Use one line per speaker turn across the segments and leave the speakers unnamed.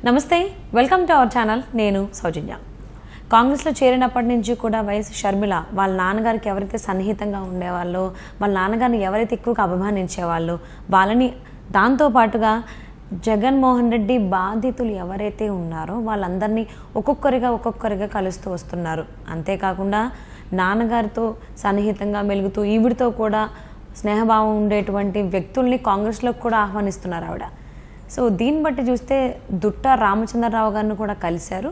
నమస్తే, welcome to our channel. నేను సౌజన్య. కాంగ్రెస్లో చేరినప్పటి నుంచి కూడా వైఎస్ షర్మిల వాళ్ళ నాన్నగారికి ఎవరైతే సన్నిహితంగా ఉండేవాళ్ళో, వాళ్ళ నాన్నగారిని ఎవరైతే ఎక్కువగా అభిమానించేవాళ్ళో వాళ్ళని, దాంతోపాటుగా జగన్మోహన్ రెడ్డి బాధితులు ఎవరైతే ఉన్నారో వాళ్ళందరినీ ఒక్కొక్కరిగా కలుస్తూ వస్తున్నారు. అంతేకాకుండా నాన్నగారితో సన్నిహితంగా మెలుగుతూ ఈవిడితో కూడా స్నేహభావం ఉండేటువంటి వ్యక్తుల్ని కాంగ్రెస్లోకి కూడా ఆహ్వానిస్తున్నారు ఆవిడ. సో దీన్ని బట్టి చూస్తే దుట్ట రామచంద్రరావు గారిని కూడా కలిశారు,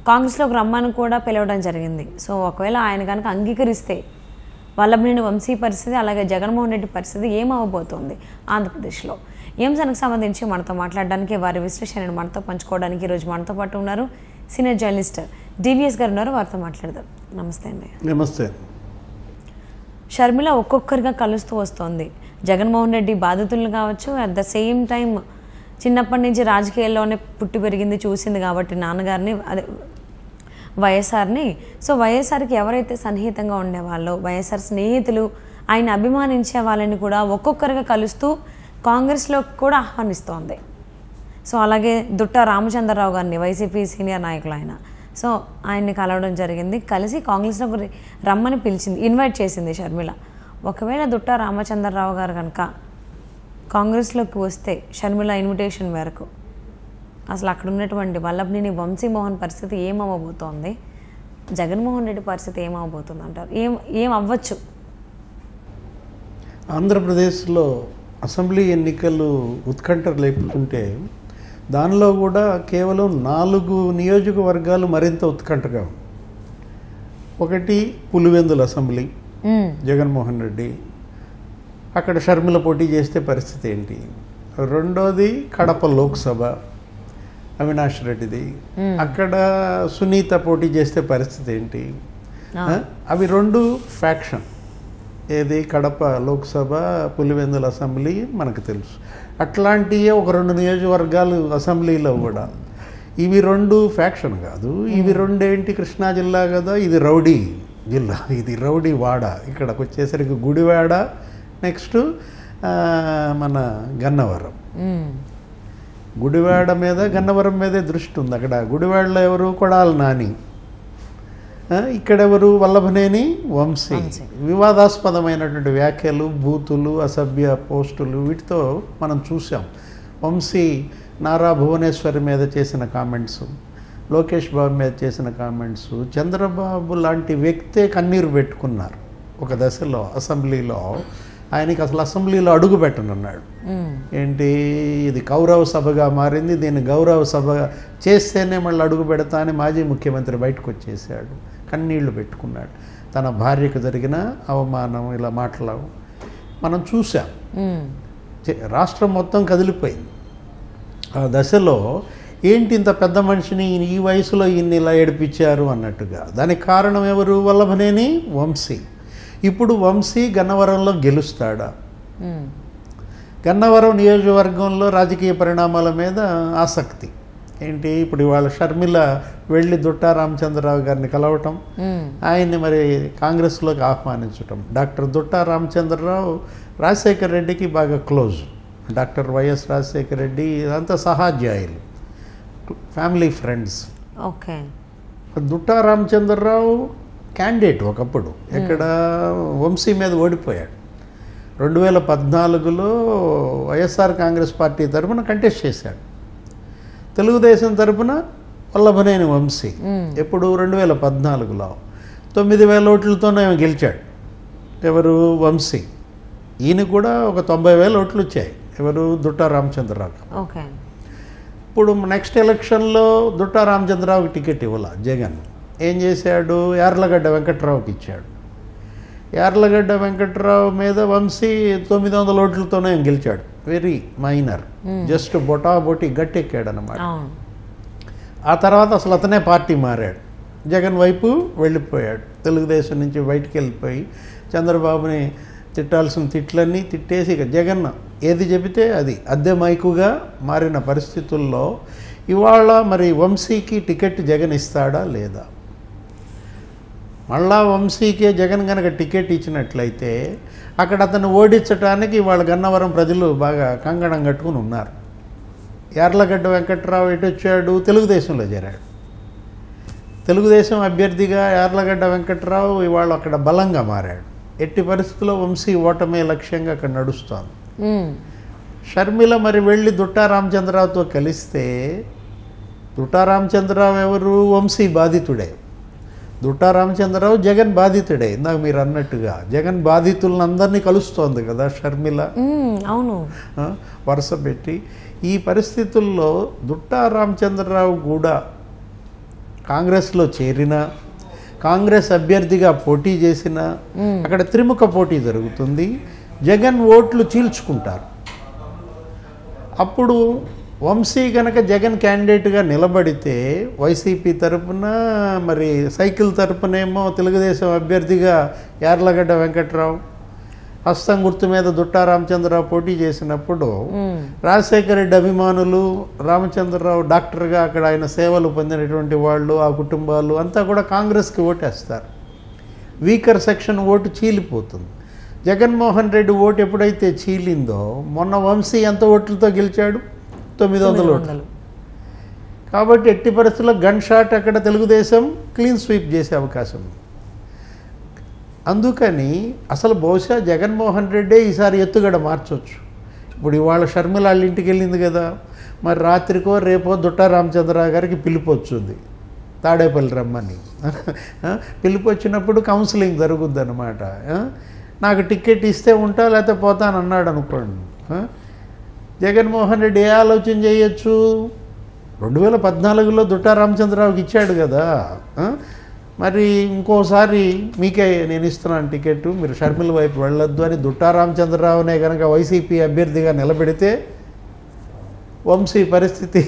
కాంగ్రెస్లోకి రమ్మని కూడా పిలవడం జరిగింది. సో ఒకవేళ ఆయన కనుక అంగీకరిస్తే వల్లభనేని వంశీ పరిస్థితి, అలాగే జగన్మోహన్ రెడ్డి పరిస్థితి ఏమవబోతోంది ఆంధ్రప్రదేశ్లో? ఈ అంశానికి సంబంధించి మనతో మాట్లాడడానికి, వారి విశ్లేషణను మనతో పంచుకోవడానికి ఈరోజు మనతో పాటు ఉన్నారు సీనియర్ జర్నలిస్ట్ డివిఎస్ గారు ఉన్నారు. వారితో మాట్లాడదాం. నమస్తే అండి.
నమస్తే.
షర్మిల ఒక్కొక్కరిగా కలుస్తూ వస్తోంది. జగన్మోహన్ రెడ్డి బాధితులను కావచ్చు, అట్ ద సేమ్ టైం చిన్నప్పటి నుంచి రాజకీయాల్లోనే పుట్టి పెరిగింది, చూసింది కాబట్టి నాన్నగారిని, అదే వైఎస్ఆర్ని. సో వైఎస్ఆర్కి ఎవరైతే సన్నిహితంగా ఉండేవాళ్ళో, వైఎస్ఆర్ స్నేహితులు, ఆయన అభిమానించే వాళ్ళని కూడా ఒక్కొక్కరిగా కలుస్తూ కాంగ్రెస్లో కూడా ఆహ్వానిస్తోంది. సో అలాగే దుట్ట రామచంద్రరావు గారిని, వైసీపీ సీనియర్ నాయకులు ఆయన, సో ఆయన్ని కలవడం జరిగింది. కలిసి కాంగ్రెస్లో రమ్మని పిలిచింది, ఇన్వైట్ చేసింది షర్మిల. ఒకవేళ దుట్ట రామచంద్రరావు గారు కనుక కాంగ్రెస్లోకి వస్తే షర్మిల ఇన్విటేషన్ మేరకు అసలు అక్కడ ఉన్నటువంటి వల్లభనేని వంశీమోహన్ పరిస్థితి ఏమవ్వబోతోంది, జగన్మోహన్ రెడ్డి పరిస్థితి ఏమవ్వబోతుంది అంటారు? ఏం అవ్వచ్చు?
ఆంధ్రప్రదేశ్లో అసెంబ్లీ ఎన్నికలు ఉత్కంఠ లేపుతుంటే దానిలో కూడా కేవలం 4 నియోజకవర్గాలు మరింత ఉత్కంఠగా. ఒకటి పులివెందుల అసెంబ్లీ, జగన్మోహన్ రెడ్డి, అక్కడ షర్మిల పోటీ చేస్తే పరిస్థితి ఏంటి? రెండోది కడప లోక్సభ, అవినాష్ రెడ్డిది, అక్కడ సునీత పోటీ చేస్తే పరిస్థితి ఏంటి? అవి 2 ఫ్యాక్షన్. ఏది కడప లోక్సభ, పులివెందుల అసెంబ్లీ మనకు తెలుసు. అట్లాంటివే ఒక 2 నియోజకవర్గాలు అసెంబ్లీలో కూడా. ఇవి 2 ఫ్యాక్షన్ కాదు, ఇవి 2 ఏంటి? కృష్ణా జిల్లా కదా, ఇది రౌడీ జిల్లా, ఇది రౌడీ వాడ. ఇక్కడికి వచ్చేసరికి గుడివాడ, నెక్స్ట్ మన గన్నవరం. గుడివాడ మీద గన్నవరం మీదే దృష్టి ఉంది. అక్కడ గుడివాడలో ఎవరు? కొడాలి నాని, ఇక్కడెవరు? వల్లభనేని వంశీ. వివాదాస్పదమైనటువంటి వ్యాఖ్యలు, బూతులు, అసభ్య పోస్టులు, వీటితో మనం చూసాం. వంశీ నారా భువనేశ్వరి మీద చేసిన కామెంట్స్, లోకేష్ బాబు మీద చేసిన కామెంట్స్, చంద్రబాబు లాంటి వ్యక్తే కన్నీరు పెట్టుకున్నారు ఒక దశలో అసెంబ్లీలో. ఆయనకి అసలు అసెంబ్లీలో అడుగు పెట్టనన్నాడు. ఏంటి ఇది కౌరవ సభగా మారింది, దీన్ని గౌరవ సభ చేస్తేనే మళ్ళీ అడుగు పెడతా అని మాజీ ముఖ్యమంత్రి బయటకు వచ్చేసాడు, కన్నీళ్లు పెట్టుకున్నాడు. తన భార్యకు జరిగిన అవమానం, ఇలా మాట్లాడు మనం చూసాం. రాష్ట్రం మొత్తం కదిలిపోయింది ఆ దశలో. ఏంటి ఇంత పెద్ద మనిషిని ఈ వయసులో ఇన్ని ఇలా ఏడిపించారు అన్నట్టుగా. దానికి కారణం ఎవరు? వల్లభనేని వంశీ. ఇప్పుడు వంశీ గన్నవరంలో గెలుస్తాడా? గన్నవరం నియోజకవర్గంలో రాజకీయ పరిణామాల మీద ఆసక్తి ఏంటి? ఇప్పుడు ఇవాళ షర్మిల వెళ్ళి దుట్టా రామచంద్రరావు గారిని కలవటం, ఆయన్ని మరి కాంగ్రెస్లోకి ఆహ్వానించటం. డాక్టర్ దుట్టా రామచంద్రరావు రాజశేఖర రెడ్డికి బాగా క్లోజ్. డాక్టర్ వైఎస్ రాజశేఖర రెడ్డి ఇదంతా సహాధ్యాయులు, family friends.
Okay.
Dutta Ramachandrarao candidate ఒకప్పుడు, ఇక్కడ వంశీ మీద ఓడిపోయాడు. 2014లో వైఎస్ఆర్ కాంగ్రెస్ పార్టీ తరఫున కంటెస్ట్ చేశాడు. తెలుగుదేశం తరఫున వల్లభనేని వంశీ ఎప్పుడు 2014లో 9,000 ఓట్లతోనే గెలిచాడు. ఎవరు? వంశీ. ఈయన కూడా ఒక 90,000 ఓట్లు వచ్చాయి. ఎవరు? దుట్టా రామచంద్రరావు.
ఓకే.
ఇప్పుడు నెక్స్ట్ ఎలక్షన్లో దుట్టా రామచంద్రరావుకి టికెట్ ఇవ్వాల జగన్. ఏం చేశాడు? యార్లగడ్డ వెంకట్రావుకి ఇచ్చాడు. యార్లగడ్డ వెంకట్రావు మీద వంశీ 900 ఓట్లతోనే గెలిచాడు. వెరీ మైనర్, జస్ట్ బొటాబొటి గట్టెక్కాడు అన్నమాట. ఆ తర్వాత అసలు అతనే పార్టీ మారాడు, జగన్ వైపు వెళ్ళిపోయాడు. తెలుగుదేశం నుంచి బయటికి వెళ్ళిపోయి చంద్రబాబుని తిట్టాల్సిన తిట్లన్నీ తిట్టేసి ఇక జగన్ ఏది చెబితే అది అద్దె మైకుగా మారిన పరిస్థితుల్లో ఇవాళ మరి వంశీకి టికెట్ జగన్ ఇస్తాడా లేదా? మళ్ళా వంశీకే జగన్ కనుక టికెట్ ఇచ్చినట్లయితే అక్కడ అతను ఓడించడానికి వాళ్ళ గన్నవరం ప్రజలు బాగా కంగణం కట్టుకుని ఉన్నారు. యార్లగడ్డ వెంకట్రావు ఎటు వచ్చాడు, తెలుగుదేశంలో చేరాడు. తెలుగుదేశం అభ్యర్థిగా యార్లగడ్డ వెంకట్రావు ఇవాళ అక్కడ బలంగా మారాడు. ఎట్టి పరిస్థితుల్లో వంశీ ఓటమే లక్ష్యంగా అక్కడ నడుస్తోంది. షర్మిల మరి వెళ్ళి దుట్టా రామచంద్రరావుతో కలిస్తే, దుట్టా రామచంద్రరావు ఎవరు, వంశీ బాధితుడే. దుట్టా రామచంద్రరావు జగన్ బాధితుడే. ఇందాక మీరు అన్నట్టుగా జగన్ బాధితులను అందరినీ కలుస్తోంది కదా షర్మిల.
అవును,
వరుస పెట్టి. ఈ పరిస్థితుల్లో దుట్టా రామచంద్రరావు కూడా కాంగ్రెస్లో చేరిన, కాంగ్రెస్ అభ్యర్థిగా పోటీ చేసిన, అక్కడ త్రిముఖ పోటీ జరుగుతుంది. జగన్ ఓట్లు చీల్చుకుంటారు. అప్పుడు వంశీ గనక జగన్ క్యాండిడేట్గా నిలబడితే వైసీపీ తరపున, మరి సైకిల్ తరపునేమో తెలుగుదేశం అభ్యర్థిగా యార్లగడ్డ వెంకట్రావు, హస్తం గుర్తు మీద దుట్టా రామచంద్రరావు పోటీ చేసినప్పుడు రాజశేఖర రెడ్డి అభిమానులు, రామచంద్రరావు డాక్టర్గా అక్కడ ఆయన సేవలు పొందినటువంటి వాళ్ళు, ఆ కుటుంబాలు అంతా కూడా కాంగ్రెస్కి ఓటేస్తారు. వీకర్ సెక్షన్ ఓటు చీలిపోతుంది. జగన్మోహన్ రెడ్డి ఓటు ఎప్పుడైతే చీలిందో, మొన్న వంశీ ఎంత ఓట్లతో గెలిచాడు, 900 ఓట్లు. కాబట్టి ఎట్టి పరిస్థితుల్లో గన్ షాట్ అక్కడ తెలుగుదేశం క్లీన్ స్వీప్ చేసే అవకాశం ఉంది. అందుకని అసలు బహుశా జగన్మోహన్ రెడ్డే ఈసారి ఎత్తుగడ మార్చవచ్చు. ఇప్పుడు ఇవాళ షర్మిల వాళ్ళ ఇంటికి వెళ్ళింది కదా, మరి రాత్రికో రేపో దుట్టా రామచంద్రరావు గారికి పిలుపు వచ్చింది తాడేపల్లి రమ్మని. పిలుపు వచ్చినప్పుడు కౌన్సిలింగ్ జరుగుద్ది అనమాట. నాకు టికెట్ ఇస్తే ఉంటా లేకపోతే పోతాను అన్నాడు అనుకోండి. జగన్మోహన్ రెడ్డి ఏ ఆలోచన చేయొచ్చు, 2014లో దుట్టా రామచంద్రరావుకి ఇచ్చాడు కదా, మరి ఇంకోసారి మీకే నేను ఇస్తున్నాను టికెట్, మీరు షర్మిల వైపు వెళ్ళొద్దు అని దుట్టా రామచంద్రరావునే కనుక వైసీపీ అభ్యర్థిగా నిలబెడితే వంశీ పరిస్థితి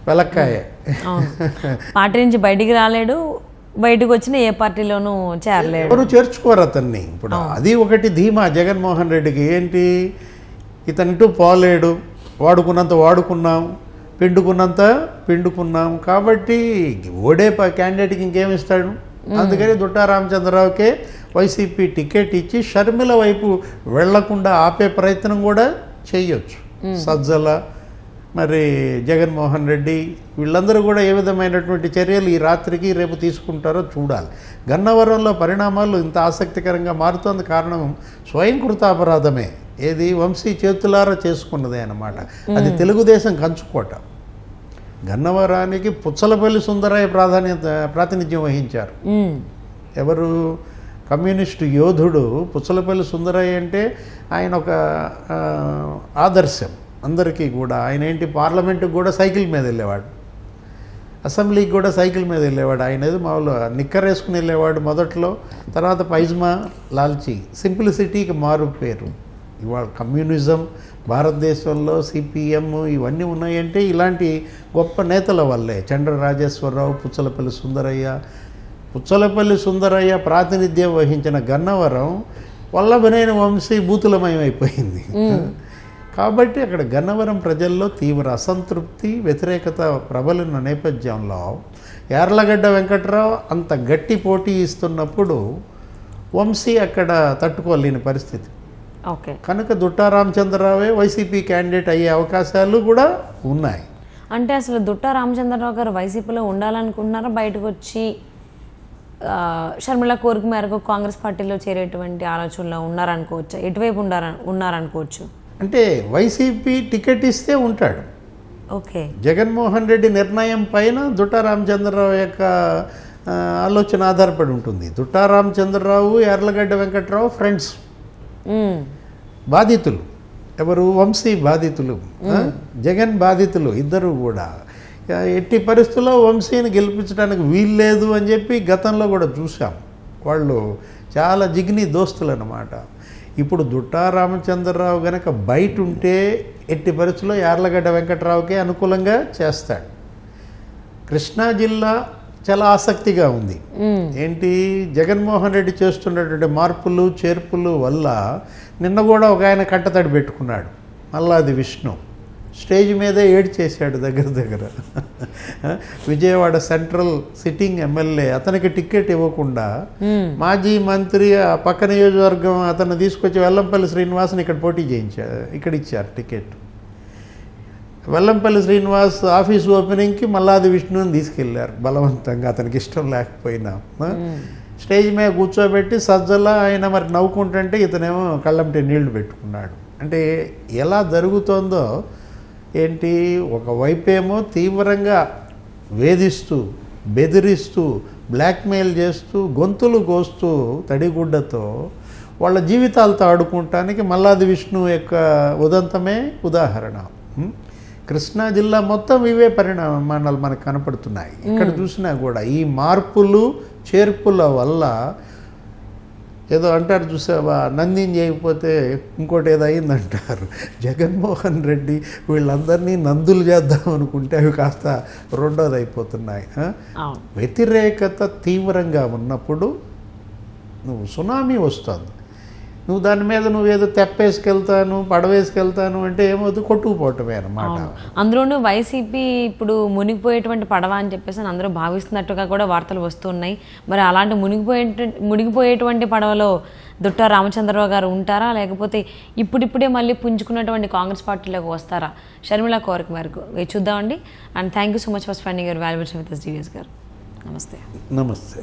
వెలక్కాయే.
పార్టీ నుంచి బయటికి రాలేడు, బయటకు వచ్చిన ఏ పార్టీలోనూ చేరలేడు,
ఎవరు చేర్చుకోరు అతన్ని. ఇప్పుడు అది ఒకటి ధీమా జగన్మోహన్ రెడ్డికి, ఏంటి ఇతనిటూ పోలేడు, వాడుకున్నంత వాడుకున్నాం, పిండుకున్నంత పిండుకున్నాం, కాబట్టి ఓడే క్యాండిడేట్కి ఇంకేమిస్తాడు. అందుకని దుట్టా రామచంద్రరావుకే వైసీపీ టికెట్ ఇచ్చి షర్మిల వైపు వెళ్లకుండా ఆపే ప్రయత్నం కూడా చేయొచ్చు. సజ్జల, మరి జగన్మోహన్ రెడ్డి వీళ్ళందరూ కూడా ఏ విధమైనటువంటి చర్యలు ఈ రాత్రికి రేపు తీసుకుంటారో చూడాలి. గన్నవరంలో పరిణామాలు ఇంత ఆసక్తికరంగా మారుతోంది కారణం స్వయంకృతాపరాధమే. ఏది వంశీ చేతులారా చేసుకున్నదే అన్నమాట. అది తెలుగుదేశం కంచుకోట. గన్నవరానికి పుచ్చలపల్లి సుందరయ్య ప్రాతినిధ్యం వహించారు. ఎవరు, కమ్యూనిస్టు యోధుడు పుచ్చలపల్లి సుందరయ్య. అంటే ఆయన ఒక ఆదర్శం అందరికీ కూడా. ఆయన ఏంటి, పార్లమెంటుకి కూడా సైకిల్ మీద వెళ్ళేవాడు, అసెంబ్లీకి కూడా సైకిల్ మీద వెళ్ళేవాడు. ఆయన ఏదో మామూలు నిక్కర్ వేసుకుని వెళ్ళేవాడు మొదట్లో, తర్వాత పైజ్మా లాల్చి, సింప్లిసిటీకి మారు పేరు. ఇవాళ కమ్యూనిజం భారతదేశంలో సిపిఎం ఇవన్నీ ఉన్నాయంటే ఇలాంటి గొప్ప నేతల వల్లే. చండ్ర రాజేశ్వరరావు, పుచ్చలపల్లి సుందరయ్య ప్రాతినిధ్యం వహించిన గన్నవరం వల్లభనేని వంశీ బూతులమయమైపోయింది. కాబట్టి అక్కడ గన్నవరం ప్రజల్లో తీవ్ర అసంతృప్తి, వ్యతిరేకత ప్రబలిన నేపథ్యంలో యార్లగడ్డ వెంకట్రావు అంత గట్టి పోటీ ఇస్తున్నప్పుడు వంశీ అక్కడ తట్టుకోలేని పరిస్థితి.
ఓకే,
కనుక దుట్టా రామచంద్రరావే వైసీపీ క్యాండిడేట్ అయ్యే అవకాశాలు కూడా ఉన్నాయి.
అంటే అసలు దుట్టా రామచంద్రరావు గారు వైసీపీలో ఉండాలనుకుంటున్నారా, బయటకు వచ్చి షర్మిల కోరిక మేరకు కాంగ్రెస్ పార్టీలో చేరేటువంటి ఆలోచనలో ఉన్నారనుకోవచ్చు, ఎటువైపు ఉన్నారనుకోవచ్చు?
అంటే వైసీపీ టికెట్ ఇస్తే ఉంటాడు.
ఓకే,
జగన్మోహన్ రెడ్డి నిర్ణయం పైన దుట్టా రామచంద్రరావు యొక్క ఆలోచన ఆధారపడి ఉంటుంది. దుట్టా రామచంద్రరావు, యార్లగడ్డ వెంకట్రావు ఫ్రెండ్స్, బాధితులు. ఎవరు, వంశీ బాధితులు, జగన్ బాధితులు ఇద్దరు కూడా. ఎట్టి పరిస్థితుల్లో వంశీని గెలిపించడానికి వీల్లేదు అని చెప్పి గతంలో కూడా చూసాం. వాళ్ళు చాలా జిగ్ని దోస్తులు అన్నమాట. ఇప్పుడు దుట్టా రామచంద్రరావు గనక బయట ఉంటే ఎట్టి పరిస్థితుల్లో యార్లగడ్డ వెంకట్రావుకే అనుకూలంగా చేస్తాడు. కృష్ణా జిల్లా చాలా ఆసక్తిగా ఉంది. ఏంటి, జగన్మోహన్ రెడ్డి చేస్తున్నటువంటి మార్పులు చేర్పులు వల్ల నిన్న కూడా ఒక ఆయన కంటతడి పెట్టుకున్నాడు, మల్లాది విష్ణు. స్టేజ్ మీదే ఏడ్చేశాడు దగ్గర. విజయవాడ సెంట్రల్ సిట్టింగ్ ఎమ్మెల్యే అతనికి టికెట్ ఇవ్వకుండా మాజీ మంత్రి ఆ పక్క నియోజకవర్గం అతను తీసుకొచ్చి వెల్లంపల్లి శ్రీనివాసన్ ఇక్కడ పోటీ చేయించారు, ఇక్కడ ఇచ్చారు టికెట్. వెల్లంపల్లి శ్రీనివాస్ ఆఫీస్ ఓపెనింగ్కి మల్లాది విష్ణుని తీసుకెళ్ళారు బలవంతంగా, అతనికి ఇష్టం లేకపోయినా. స్టేజ్ మీద కూర్చోబెట్టి సజ్జలా ఆయన మరి నవ్వుకుంటుంటే ఇతనేమో కళ్ళంటే నీళ్లు పెట్టుకున్నాడు. అంటే ఎలా జరుగుతోందో ఏంటి, ఒకవైపేమో తీవ్రంగా వేధిస్తూ బెదిరిస్తూ బ్లాక్మెయిల్ చేస్తూ గొంతులు కోస్తూ తడిగుడ్డతో వాళ్ళ జీవితాలతో ఆడుకుంటానికి మల్లాది విష్ణు యొక్క ఉదంతమే ఉదాహరణ. కృష్ణా జిల్లా మొత్తం ఇవే పరిణామాలు మనకు కనపడుతున్నాయి. ఇక్కడ చూసినా కూడా ఈ మార్పులు చేర్పుల వల్ల ఏదో అంటారు చూసావా, నందిని చేయకపోతే ఇంకోటి ఏదో అయిందంటారు. జగన్మోహన్ రెడ్డి వీళ్ళందరినీ నందులు చేద్దాం అనుకుంటే అవి కాస్త రెండోది అయిపోతున్నాయి. వ్యతిరేకత తీవ్రంగా ఉన్నప్పుడు నువ్వు సునామీ వస్తుంది, నువ్వు దాని మీద నువ్వేదో తెప్పేసుకెళ్తాను పడవేసుకెళ్తాను అంటే ఏమవుతుంది, కొట్టుకుపోవటమే అన్నమాట.
అందులోనూ వైసీపీ ఇప్పుడు మునిగిపోయేటువంటి పడవ అని చెప్పేసి అందరూ భావిస్తున్నట్టుగా కూడా వార్తలు వస్తున్నాయి. మరి అలాంటి మునిగిపోయేటువంటి పడవలో దుట్టా రామచంద్రరావు గారు ఉంటారా, లేకపోతే ఇప్పుడిప్పుడే మళ్ళీ పుంజుకున్నటువంటి కాంగ్రెస్ పార్టీలోకి వస్తారా? షర్మిల కోరిక మేరకు చూద్దామండి. And thank you so much for spending your valuable time with us, GVS గారు. నమస్తే.
నమస్తే.